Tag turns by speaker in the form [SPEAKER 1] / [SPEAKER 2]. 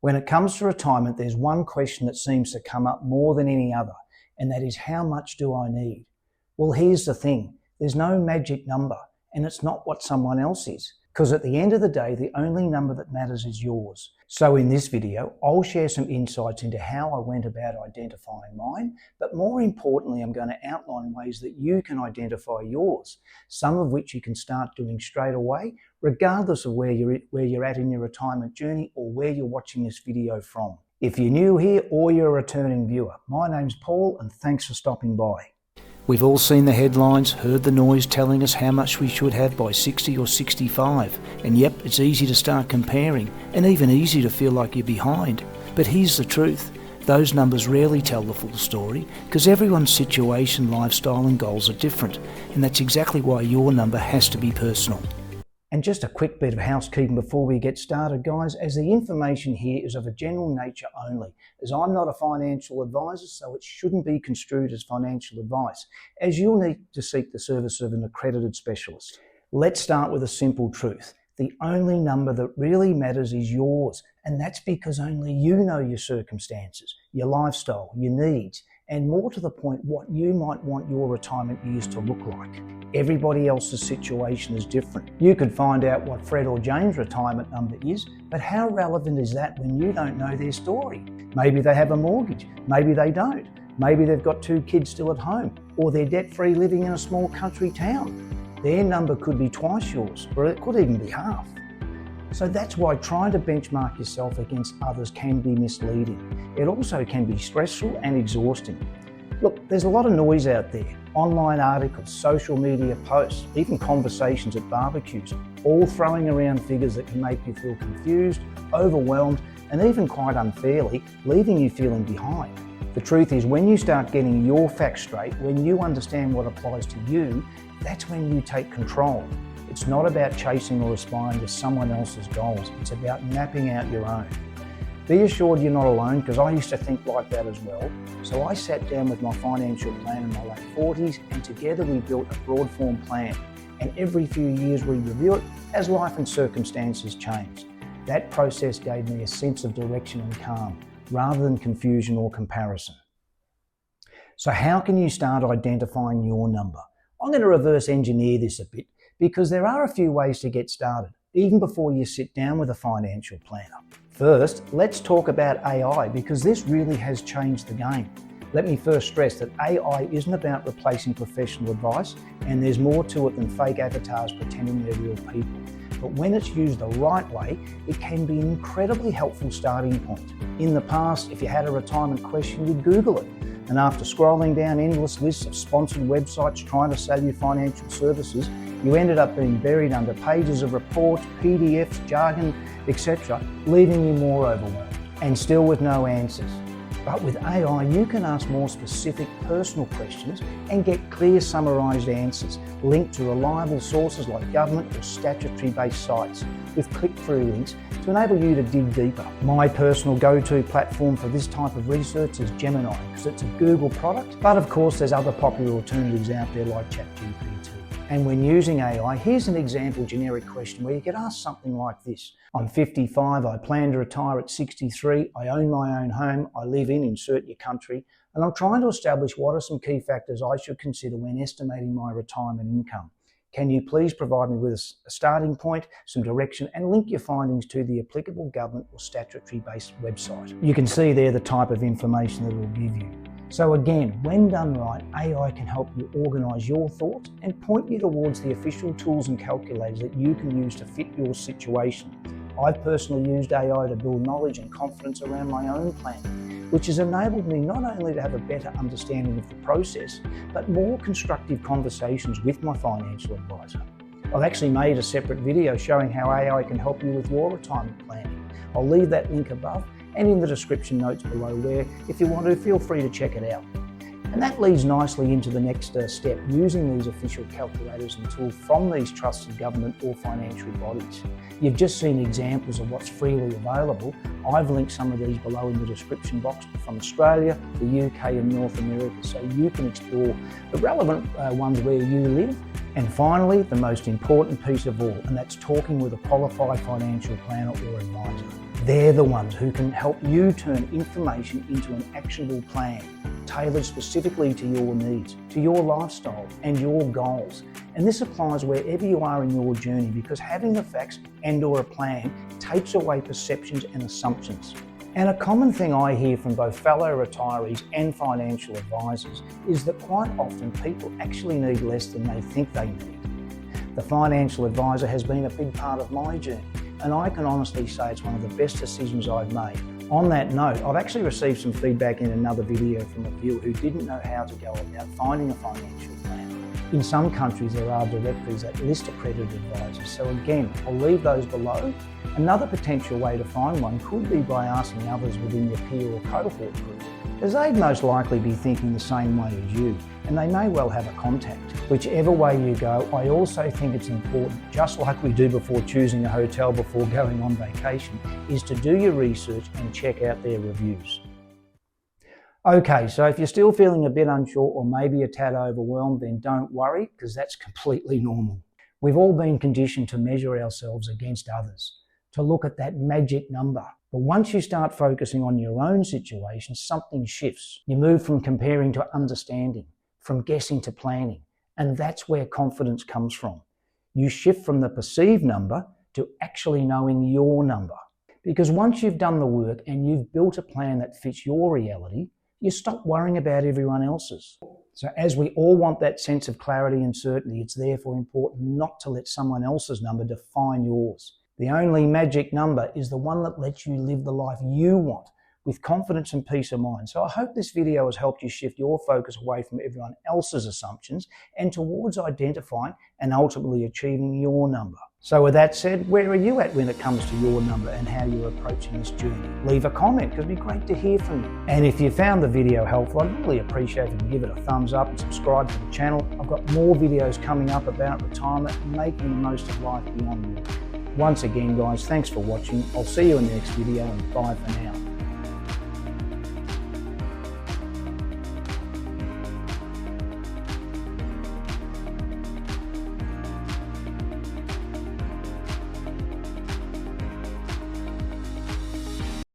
[SPEAKER 1] When it comes to retirement, there's one question that seems to come up more than any other, and that is, how much do I need? Well, here's the thing. There's no magic number, and it's not what someone else is. Because at the end of the day, the only number that matters is yours. So in this video, I'll share some insights into how I went about identifying mine, but more importantly, I'm going to outline ways that you can identify yours, some of which you can start doing straight away, regardless of where you're at in your retirement journey or where you're watching this video from. If you're new here or you're a returning viewer, my name's Paul and thanks for stopping by. We've all seen the headlines, heard the noise telling us how much we should have by 60 or 65. And yep, it's easy to start comparing and even easy to feel like you're behind. But here's the truth. Those numbers rarely tell the full story because everyone's situation, lifestyle and goals are different. And that's exactly why your number has to be personal. And just a quick bit of housekeeping before we get started, guys, as the information here is of a general nature only, as I'm not a financial advisor, so it shouldn't be construed as financial advice, as you'll need to seek the service of an accredited specialist. Let's start with a simple truth. The only number that really matters is yours, and that's because only you know your circumstances, your lifestyle, your needs, and more to the point, what you might want your retirement years to look like. Everybody else's situation is different. You could find out what Fred or Jane's retirement number is, but how relevant is that when you don't know their story? Maybe they have a mortgage, maybe they don't. Maybe they've got 2 kids still at home, or they're debt-free living in a small country town. Their number could be twice yours, or it could even be half. So that's why trying to benchmark yourself against others can be misleading. It also can be stressful and exhausting. Look, there's a lot of noise out there. Online articles, social media posts, even conversations at barbecues, all throwing around figures that can make you feel confused, overwhelmed, and even quite unfairly, leaving you feeling behind. The truth is, when you start getting your facts straight, when you understand what applies to you, that's when you take control. It's not about chasing or aspiring to someone else's goals. It's about mapping out your own. Be assured you're not alone, because I used to think like that as well. So I sat down with my financial plan in my late 40s, and together we built a broad form plan. And every few years we review it as life and circumstances changed. That process gave me a sense of direction and calm, rather than confusion or comparison. So how can you start identifying your number? I'm going to reverse engineer this a bit, because there are a few ways to get started, even before you sit down with a financial planner. First, let's talk about AI, because this really has changed the game. Let me first stress that AI isn't about replacing professional advice, and there's more to it than fake avatars pretending they're real people. But when it's used the right way, it can be an incredibly helpful starting point. In the past, if you had a retirement question, you'd Google it. And after scrolling down endless lists of sponsored websites trying to sell you financial services, you ended up being buried under pages of reports, PDFs, jargon, etc., leaving you more overwhelmed and still with no answers. But with AI, you can ask more specific personal questions and get clear summarised answers linked to reliable sources like government or statutory-based sites with click-through links to enable you to dig deeper. My personal go-to platform for this type of research is Gemini, because it's a Google product, but of course there's other popular alternatives out there like ChatGPT. And when using AI, here's an example generic question where you could ask something like this. I'm 55, I plan to retire at 63, I own my own home, I live in insert your country, and I'm trying to establish what are some key factors I should consider when estimating my retirement income. Can you please provide me with a starting point, some direction, and link your findings to the applicable government or statutory-based website? You can see there the type of information that it will give you. So again, when done right, AI can help you organise your thoughts and point you towards the official tools and calculators that you can use to fit your situation. I've personally used AI to build knowledge and confidence around my own planning, which has enabled me not only to have a better understanding of the process, but more constructive conversations with my financial advisor. I've actually made a separate video showing how AI can help you with your retirement planning. I'll leave that link above and in the description notes below, where if you want to, feel free to check it out. And that leads nicely into the next step, using these official calculators and tools from these trusted government or financial bodies. You've just seen examples of what's freely available. I've linked some of these below in the description box from Australia, the UK and North America, so you can explore the relevant ones where you live. And finally, the most important piece of all, and that's talking with a qualified financial planner or advisor. They're the ones who can help you turn information into an actionable plan, tailored specifically to your needs, to your lifestyle and your goals. And this applies wherever you are in your journey, because having the facts and/or a plan takes away perceptions and assumptions. And a common thing I hear from both fellow retirees and financial advisors is that quite often people actually need less than they think they need. The financial advisor has been a big part of my journey, and I can honestly say it's one of the best decisions I've made. On that note, I've actually received some feedback in another video from a viewer who didn't know how to go about finding a financial plan. In some countries there are directories that list accredited advisors, so again, I'll leave those below. Another potential way to find one could be by asking others within your peer or cohort group, as they'd most likely be thinking the same way as you, and they may well have a contact. Whichever way you go, I also think it's important, just like we do before choosing a hotel before going on vacation, is to do your research and check out their reviews. Okay, so if you're still feeling a bit unsure or maybe a tad overwhelmed, then don't worry, because that's completely normal. We've all been conditioned to measure ourselves against others, to look at that magic number. But once you start focusing on your own situation, something shifts. You move from comparing to understanding, from guessing to planning, and that's where confidence comes from. You shift from the perceived number to actually knowing your number. Because once you've done the work and you've built a plan that fits your reality, you stop worrying about everyone else's. So as we all want that sense of clarity and certainty, it's therefore important not to let someone else's number define yours. The only magic number is the one that lets you live the life you want with confidence and peace of mind. So I hope this video has helped you shift your focus away from everyone else's assumptions and towards identifying and ultimately achieving your number. So with that said, where are you at when it comes to your number and how you're approaching this journey? Leave a comment, because it'd be great to hear from you. And if you found the video helpful, I'd really appreciate if you give it a thumbs up and subscribe to the channel. I've got more videos coming up about retirement and making the most of life beyond work. Once again, guys, thanks for watching. I'll see you in the next video, and bye for now.